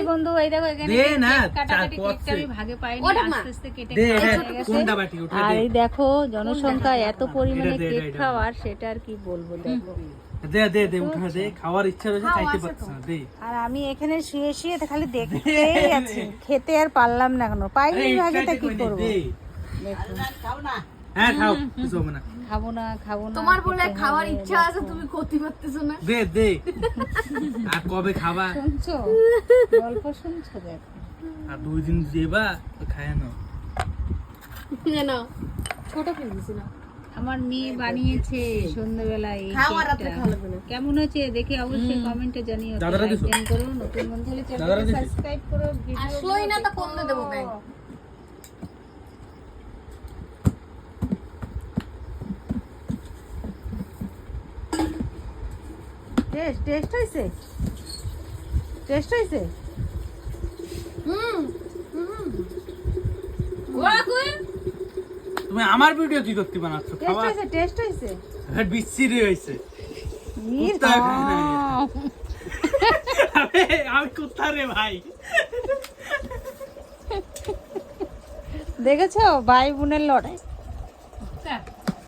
বন্ধু এই দেখো এখানে কাটাকাটি কেকটা আমি ভাগে পাইনি, আস্তে আস্তে কেটে কোনটা বাটি উঠে আর এই দেখো জনসংখ্যা এত পরিমাণে কেক খাওয়ার, সেটা আর কি বলবো। দেখো দে উঠা দে, খাওয়ার ইচ্ছা রয়েছে খাইতে পারছ না, দে। আর আমি এখানে শুয়ে শুয়ে খালি দেখতেই আছি, খেতে আর পারলাম না, কেন পাইনি ভাগেটা কি করবো। দেখো হ্যাঁ খাও, কিছু হবে না। খাবো না তোমার বলে খাওয়ার ইচ্ছা আছে, তুমি করতে পারতেছো না। দে আর কবে খাবা? শুনছো গল্প শুনছো? দেখো আর 2 দিন দেবা তো খায় না। না ছোট পিস দিছি না, আমার মেয়ে বানিয়েছে সন্ধ্যাবেলায় এই খাওয়া রাতে কেকটা। খাওয়া লাগবে না। কেমন হয়েছে দেখে অবশ্যই কমেন্টে জানিও। দাদারা দিছো? লাইক করো, নতুন বন্ধু হলে চ্যানেলটা সাবস্ক্রাইব করো, ভিডিও আসলোই না তো কোন দেবো ব্যাগ। টেস্ট হয়েছে? তুমি আমার ভিডিও কি করতে বানাচ্ছ? খাওয়া টেস্ট হয়েছে বিচ্ছিরি হয়েছে। আমি কোথায় রে ভাই? দেখেছো ভাই বোনের লড়াই।